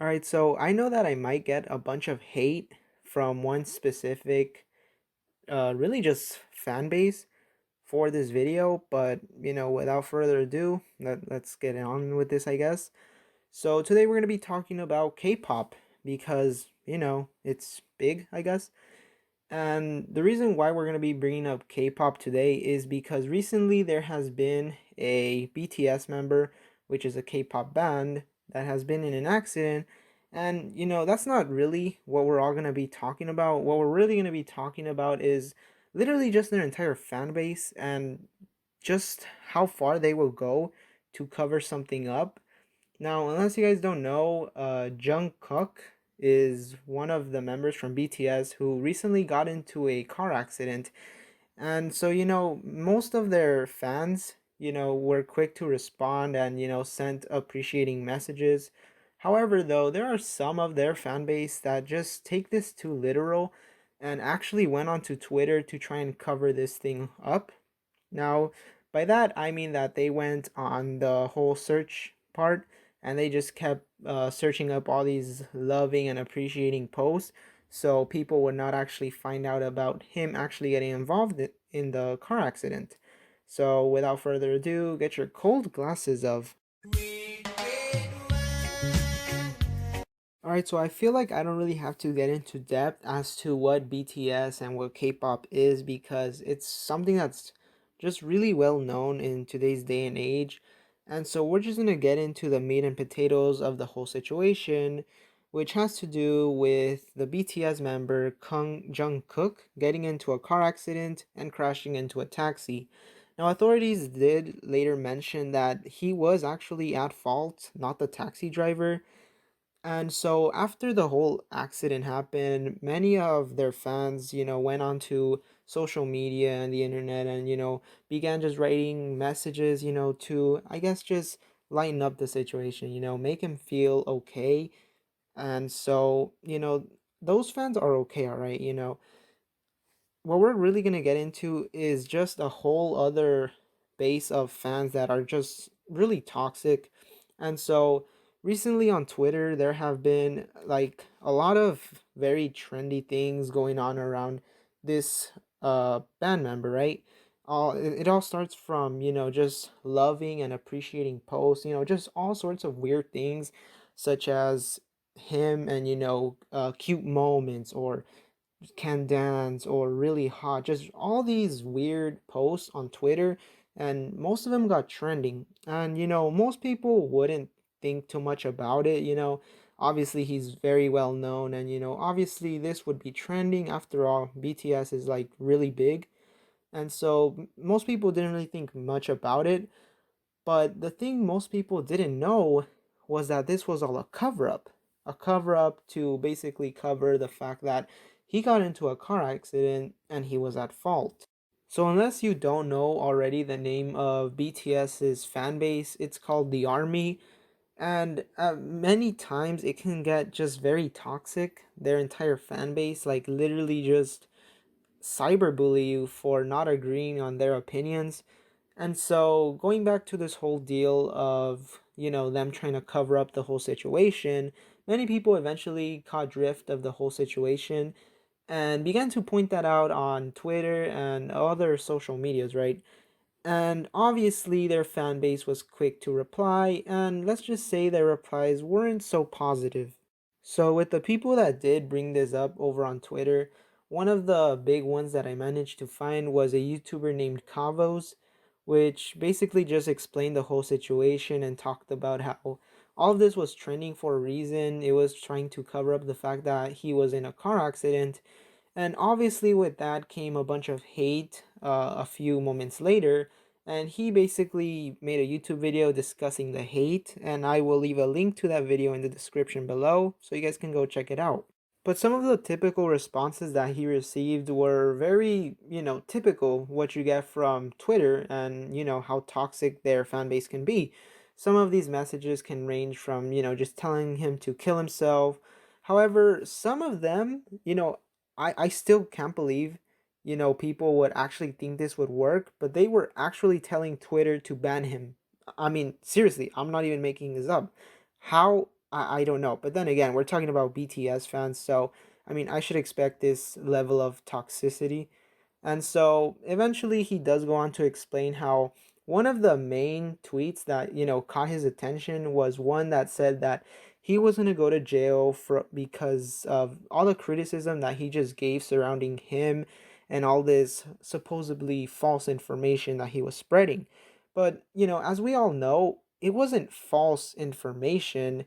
All right, so I know that I might get a bunch of hate from one specific, really just fan base for this video, but without further ado, let's get on with this, I guess. So today we're gonna be talking about K-pop because it's big, I guess. And the reason why we're gonna be bringing up K-pop today is because recently there has been a BTS member, which is a K-pop band, that has been in an accident. And that's not really what we're all gonna be talking about. What we're really gonna be talking about is literally just their entire fan base and just how far they will go to cover something up. Now, unless you guys don't know, Jungkook is one of the members from BTS who recently got into a car accident. And so, most of their fans, were quick to respond and, sent appreciating messages. However, though, there are some of their fan base that just take this too literal and actually went onto Twitter to try and cover this thing up. Now, by that I mean that they went on the whole search part and they just kept searching up all these loving and appreciating posts so people would not actually find out about him actually getting involved in the car accident. So, without further ado, get your cold glasses of. Alright, so I feel like I don't really have to get into depth as to what BTS and what K-pop is because it's something that's just really well known in today's day and age. And so we're just gonna get into the meat and potatoes of the whole situation, which has to do with the BTS member Kang Jungkook getting into a car accident and crashing into a taxi. Now, authorities did later mention that he was actually at fault, not the taxi driver, and so after the whole accident happened, many of their fans, went onto social media and the internet and, began just writing messages, to, I guess, just lighten up the situation, make him feel okay. And so, those fans are okay, all right, what we're really going to get into is just a whole other base of fans that are just really toxic. And so recently on Twitter there have been like a lot of very trendy things going on around this band member, right? It all starts from, just loving and appreciating posts, just all sorts of weird things such as him and cute moments or can dance or really hot, just all these weird posts on Twitter, and most of them got trending. And most people wouldn't think too much about it, obviously he's very well known, and obviously this would be trending. After all, BTS is like really big, and so most people didn't really think much about it. But the thing most people didn't know was that this was all a cover up to basically cover the fact that he got into a car accident and he was at fault. So, unless you don't know already the name of BTS's fan base, it's called the Army. And many times it can get just very toxic, their entire fan base, like literally just cyberbully you for not agreeing on their opinions. And so, going back to this whole deal of, them trying to cover up the whole situation, many people eventually caught drift of the whole situation and began to point that out on Twitter and other social medias, right? And obviously, their fan base was quick to reply, and let's just say their replies weren't so positive. So, with the people that did bring this up over on Twitter, one of the big ones that I managed to find was a YouTuber named Kavos, which basically just explained the whole situation and talked about how all of this was trending for a reason. It was trying to cover up the fact that he was in a car accident. And obviously, with that came a bunch of hate a few moments later. And he basically made a YouTube video discussing the hate. And I will leave a link to that video in the description below so you guys can go check it out. But some of the typical responses that he received were very, typical what you get from Twitter and, how toxic their fan base can be. Some of these messages can range from, just telling him to kill himself. However, some of them, I still can't believe, people would actually think this would work, but they were actually telling Twitter to ban him. I mean, seriously, I'm not even making this up. How I don't know. But then again, we're talking about BTS fans, so I mean, I should expect this level of toxicity. And so eventually he does go on to explain how one of the main tweets that, caught his attention was one that said that he was going to go to jail for because of all the criticism that he just gave surrounding him and all this supposedly false information that he was spreading. But, as we all know, it wasn't false information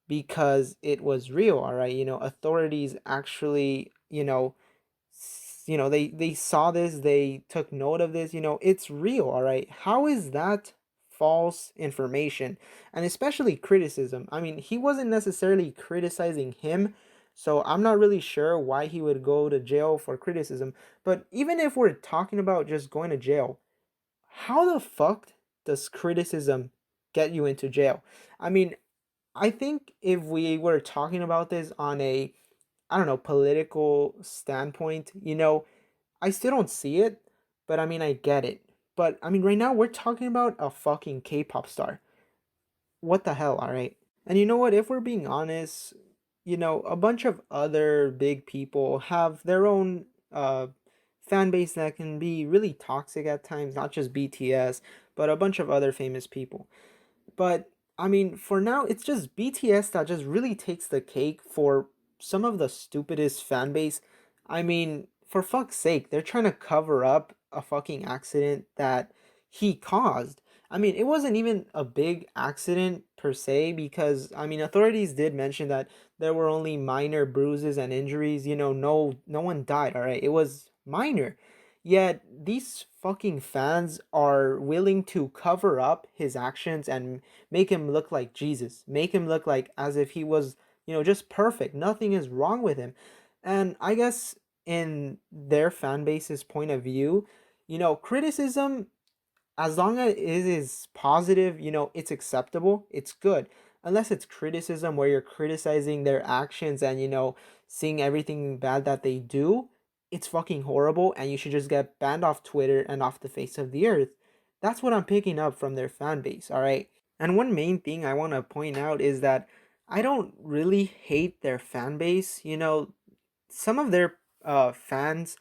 because it was real, all right? Authorities actually, they saw this, they took note of this, it's real, all right? How is that false information? And especially criticism. I mean, he wasn't necessarily criticizing him, so I'm not really sure why he would go to jail for criticism. But even if we're talking about just going to jail, how the fuck does criticism get you into jail? I mean, I think if we were talking about this on a, I don't know, political standpoint, I still don't see it, but I mean, I get it. But I mean, right now we're talking about a fucking K-pop star. What the hell, all right? And you know what? If we're being honest, a bunch of other big people have their own fan base that can be really toxic at times, not just BTS, but a bunch of other famous people. But I mean, for now, it's just BTS that just really takes the cake for some of the stupidest fan base. I mean, for fuck's sake, they're trying to cover up a fucking accident that he caused. I mean, it wasn't even a big accident per se because I mean, authorities did mention that there were only minor bruises and injuries. No one died, all right? It was minor. Yet these fucking fans are willing to cover up his actions and make him look like Jesus, make him look like as if he was, just perfect. Nothing is wrong with him. And I guess in their fan base's point of view, criticism, as long as it is positive, it's acceptable, it's good. Unless it's criticism where you're criticizing their actions and, seeing everything bad that they do, it's fucking horrible and you should just get banned off Twitter and off the face of the earth. That's what I'm picking up from their fan base, all right? And one main thing I want to point out is that I don't really hate their fan base. Some of their fans,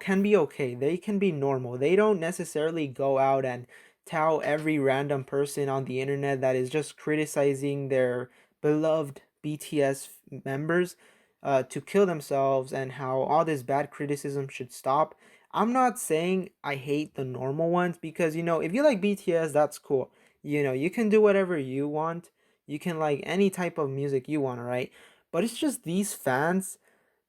can be okay. They can be normal. They don't necessarily go out and tell every random person on the internet that is just criticizing their beloved BTS members to kill themselves and how all this bad criticism should stop. I'm not saying I hate the normal ones because, if you like BTS, that's cool. You can do whatever you want. You can like any type of music you want, right? But it's just these fans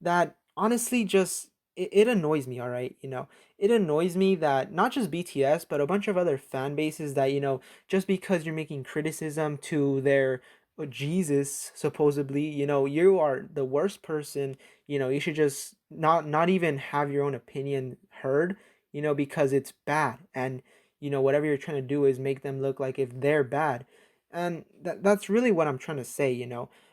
that honestly just it annoys me, all right? It annoys me that not just BTS but a bunch of other fan bases that, just because you're making criticism to their Jesus supposedly, you are the worst person. You should just not even have your own opinion heard, because it's bad. And whatever you're trying to do is make them look like if they're bad. And that's really what I'm trying to say.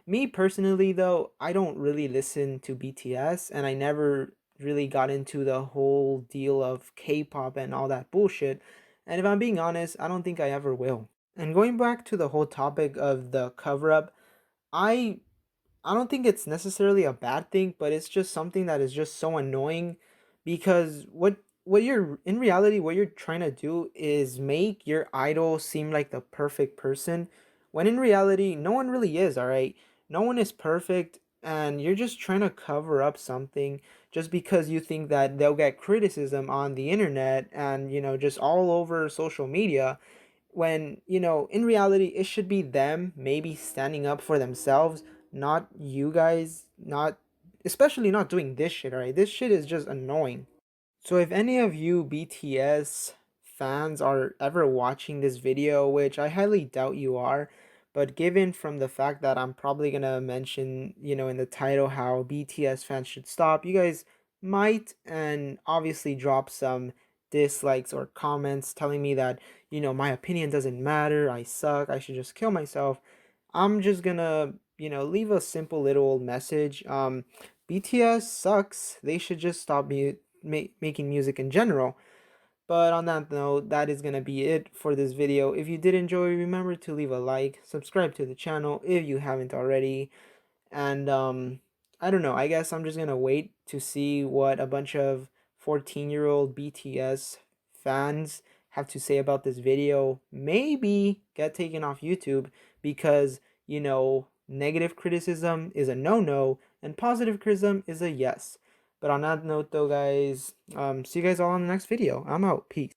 Me personally, though, I don't really listen to BTS, and I never really got into the whole deal of K pop and all that bullshit. And if I'm being honest, I don't think I ever will. And going back to the whole topic of the cover up, I I don't think it's necessarily a bad thing, but it's just something that is just so annoying because what you're in reality what you're trying to do is make your idol seem like the perfect person when in reality no one really is, all right? No one is perfect and you're just trying to cover up something just because you think that they'll get criticism on the internet and just all over social media when in reality it should be them maybe standing up for themselves, not you guys, not especially not doing this shit, alright? This shit is just annoying. So if any of you BTS fans are ever watching this video, which I highly doubt you are, but given from the fact that I'm probably gonna mention, in the title how BTS fans should stop, you guys might and obviously drop some dislikes or comments telling me that, my opinion doesn't matter, I suck, I should just kill myself. I'm just gonna, leave a simple little message. BTS sucks. They should just stop making music in general. But on that note, that is going to be it for this video. If you did enjoy, remember to leave a like, subscribe to the channel if you haven't already, and I don't know, I guess I'm just gonna wait to see what a bunch of 14-year-old BTS fans have to say about this video. Maybe get taken off YouTube because, negative criticism is a no-no and positive criticism is a yes. But on that note though, guys, see you guys all in the next video. I'm out. Peace.